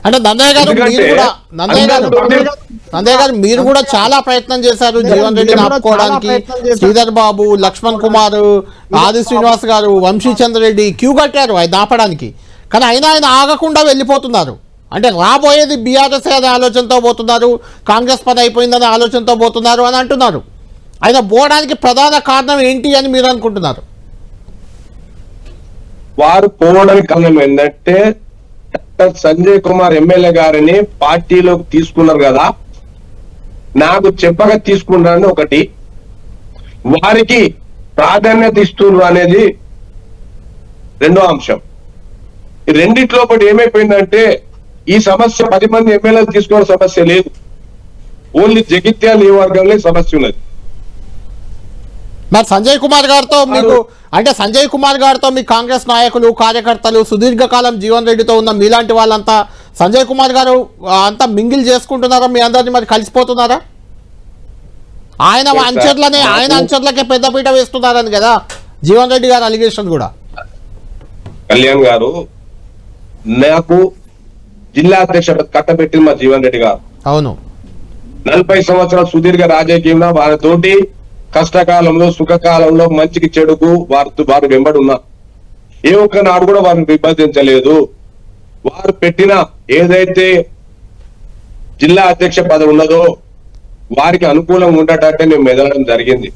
అంటే నందయ్య గారు మీరు కూడా చాలా ప్రయత్నం చేశారు జీవన్ రెడ్డిని ఆపుకోవడానికి. శ్రీధర్ బాబు, లక్ష్మణ్ కుమార్, ఆది శ్రీనివాస్ గారు, వంశీచంద్ర రెడ్డి క్యూ కట్టారు ఆయన ఆపడానికి. కానీ అయినా ఆయన ఆగకుండా వెళ్ళిపోతున్నారు. అంటే రాబోయేది బీఆర్ఎస్ అనే ఆలోచనతో పోతున్నారు, కాంగ్రెస్ పని అయిపోయిందనే ఆలోచనతో పోతున్నారు అని అంటున్నారు. ఆయన పోవడానికి ప్రధాన కారణం ఏంటి అని మీరు అనుకుంటున్నారు? వారు పోవడానికి కారణం ఏంటంటే డాక్టర్ సంజయ్ కుమార్ ఎమ్మెల్యే గారిని పార్టీలోకి తీసుకున్నారు కదా, నాకు చెప్పగా తీసుకున్నారని ఒకటి, వారికి ప్రాధాన్యత ఇస్తున్నారు అనేది రెండో అంశం. ఈ రెండిట్లో ఒకటి ఏమైపోయిందంటే ఈ సమస్య 10 మంది ఎమ్మెల్యేలు తీసుకోవడం సమస్య లేదు, ఓన్లీ జగిత్యాల నియోజకవర్గంలో సమస్య ఉన్నది. మరి సంజయ్ కుమార్ గారితో మీకు అంటే సంజయ్ కుమార్ గారితో మీ కాంగ్రెస్ నాయకులు, కార్యకర్తలు, సుదీర్ఘకాలం జీవన్ రెడ్డితో ఉన్న మీలాంటి వాళ్ళంతా సంజయ్ కుమార్ గారు అంతా మింగిల్ చేసుకుంటున్నారా? మీ అందరినీ మరి కలిసిపోతున్నారా? ఆయన అంచర్లకే పెద్దపీట వేస్తున్నారని కదా జీవన్ రెడ్డి గారు అలిగేషన్ కూడా. కళ్యాణ్ గారు, నాకు జిల్లా అధ్యక్ష కట్టబెట్టింది మా జీవన్ రెడ్డి గారు. అవును, 40 సంవత్సరాల సుదీర్ఘ రాజకీయంలో వారితోటి కష్టకాలంలో సుఖకాలంలో మంచికి చెడుకు వారు వెంబడి ఉన్నారు. ఏ ఒక్క నాడు కూడా వారిని విభజించలేదు. వారు పెట్టిన ఏదైతే జిల్లా అధ్యక్ష పదవి ఉన్నదో వారికి అనుకూలంగా ఉండటట్టే మేము మెదలడం జరిగింది.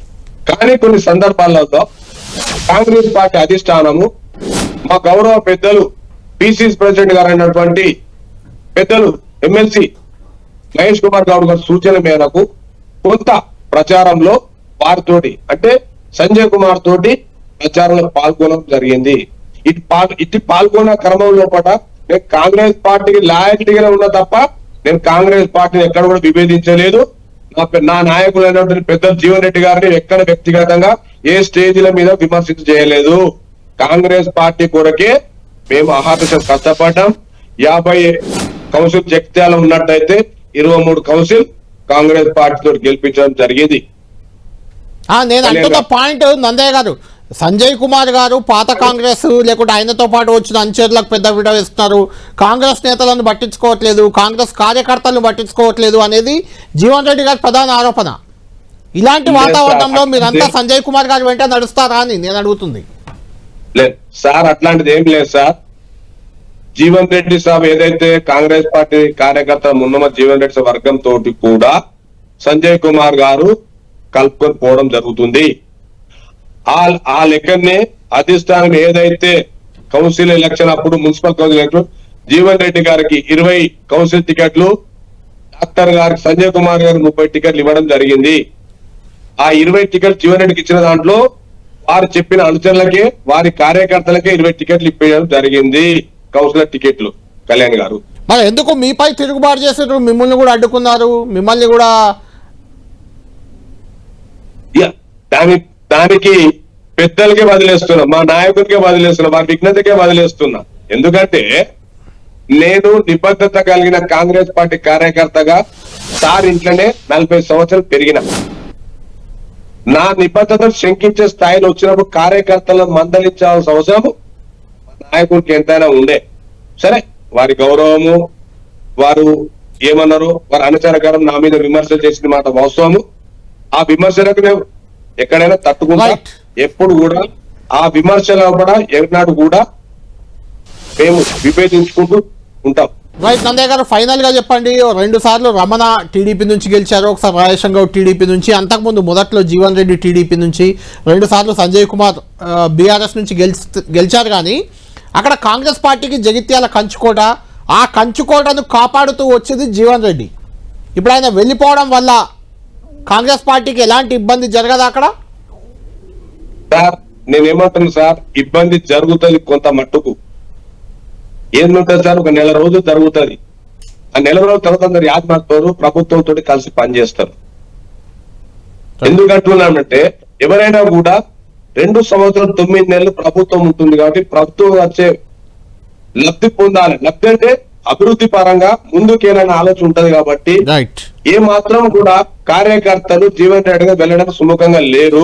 కానీ కొన్ని సందర్భాలలో కాంగ్రెస్ పార్టీ అధిష్టానము మా గౌరవ పెద్దలు పిసిసి ప్రెసిడెంట్ గారు అయినటువంటి పెద్దలు ఎమ్మెల్సీ మహేష్ కుమార్ గౌడ్ గారి సూచన మేరకు కొంత ప్రచారంలో వారితోటి అంటే సంజయ్ కుమార్ తోటి ప్రచారంలో పాల్గొనడం జరిగింది. ఇటు పాల్గొన్న క్రమం లోపల నేను కాంగ్రెస్ పార్టీకి లాయల్టీగానే ఉన్నా తప్ప నేను కాంగ్రెస్ పార్టీని ఎక్కడ కూడా విభేదించలేదు. నా నాయకులైనటువంటి పెద్దలు జీవన్ రెడ్డి గారిని ఎక్కడ వ్యక్తిగతంగా ఏ స్టేజీల మీద విమర్శించ చేయలేదు. కాంగ్రెస్ పార్టీ కొరకే మేము అహార్నిశం కష్టపడ్డాం. 50 కౌన్సిల్ జగిత్యాల ఉన్నట్టయితే 23 కౌన్సిల్ కాంగ్రెస్ పార్టీతో గెలిపించడం జరిగింది. నేను అంటున్న పాయింట్ నందయ్య గారు, సంజయ్ కుమార్ గారు పాత కాంగ్రెస్ లేకుంటే ఆయనతో పాటు వచ్చిన అంచెర్లకు పెద్ద విడ వేస్తున్నారు, కాంగ్రెస్ నేతలను పట్టించుకోవట్లేదు, కాంగ్రెస్ కార్యకర్తలను పట్టించుకోవట్లేదు అనేది జీవన్ రెడ్డి గారి ప్రధాన ఆరోపణ. ఇలాంటి వాతావరణంలో మీరంతా సంజయ్ కుమార్ గారి వెంట నడుస్తారా అని నేను అడుగుతుంది. లేదు సార్, అట్లాంటిది ఏం లేదు సార్. జీవన్ రెడ్డి సాబ్ ఏదైతే కాంగ్రెస్ పార్టీ కార్యకర్త మున్నమ జీవన్ రెడ్డి వర్గం తోటి కూడా సంజయ్ కుమార్ గారు కలుపుకొని పోవడం జరుగుతుంది. ఆ లెక్కనే అధిష్టానం ఏదైతే కౌన్సిల్ ఎలక్షన్ అప్పుడు municipal council election Jeevan Reddy గారికి 20 కౌన్సిల్ టికెట్లు, డాక్టర్ గారికి సంజయ్ కుమార్ గారికి 30 టికెట్లు ఇవ్వడం జరిగింది. ఆ 20 టికెట్లు జీవన్ రెడ్డికి ఇచ్చిన దాంట్లో వారు చెప్పిన అనుచరులకే వారి కార్యకర్తలకే 20 టికెట్లు ఇప్పించడం జరిగింది, కౌన్సిలర్ టికెట్లు. కళ్యాణ్ గారు, మరి ఎందుకు మీపై తిరుగుబాటు చేసారు? మిమ్మల్ని కూడా అడ్డుకున్నారు, మిమ్మల్ని కూడా దానికి పెద్దలకే వదిలేస్తున్నా, మా నాయకుడికే వదిలేస్తున్నా, మా విఘ్నతకే వదిలేస్తున్నా. ఎందుకంటే నేను నిబద్ధత కలిగిన కాంగ్రెస్ పార్టీ కార్యకర్తగా సార్ ఇంట్లోనే 40 సంవత్సరాలు పెరిగిన. నా నిబద్ధతను శంకించే స్థాయిలో వచ్చినప్పుడు కార్యకర్తలను మందలించాల్సిన అవసరం నాయకుడికి ఎంతైనా ఉండే. సరే, వారి గౌరవము, వారు ఏమన్నారు, వారి అనుచరకరం నా మీద విమర్శలు చేసిన మాట వాస్తవము. ఆ విమర్శలకు నేను ఎక్కడైనా తట్టుకుంటా. ఎప్పుడు కూడా ఆ విమర్శల కూడా ఎన్నాడు కూడా మేము విభేదించుకుంటూ ఉంటాం. రైట్ నందయ్య గారు, ఫైనల్ గా చెప్పండి. 2 సార్లు రమణ టీడీపీ నుంచి గెలిచారు, ఒకసారి రాజేశం గౌడ్ టీడీపీ నుంచి, అంతకుముందు మొదట్లో జీవన్ రెడ్డి టీడీపీ నుంచి, 2 సార్లు సంజయ్ కుమార్ బీఆర్ఎస్ నుంచి గెలిచారు. కానీ అక్కడ కాంగ్రెస్ పార్టీకి జగిత్యాల కంచుకోట, ఆ కంచుకోటను కాపాడుతూ వచ్చేది జీవన్ రెడ్డి. ఇప్పుడు ఆయన వెళ్ళిపోవడం వల్ల కాంగ్రెస్ పార్టీకి ఎలాంటి ఇబ్బంది జరగదు అక్కడ? సార్, నేనేమంటున్నా సార్, ఇబ్బంది జరుగుతుంది కొంత మట్టుకు. ఏంటంటే సార్, ఒక నెల రోజులు జరుగుతుంది. ఆ నెల రోజుల తర్వాత అందరు యాదమాడతారు, ప్రభుత్వంతో కలిసి పనిచేస్తారు. ఎందుకంటున్నానంటే ఎవరైనా కూడా 2 సంవత్సరాలు 9 నెలలు ప్రభుత్వం ఉంటుంది కాబట్టి ప్రభుత్వం వచ్చే లబ్ధి పొందాలి. లబ్ధి అంటే అభివృద్ధి పరంగా ముందుకేనని ఆలోచన ఉంటది కాబట్టి ఏ మాత్రం కూడా కార్యకర్తలు జీవన్ రెడ్డిగా వెళ్ళడానికి సుముఖంగా లేరు.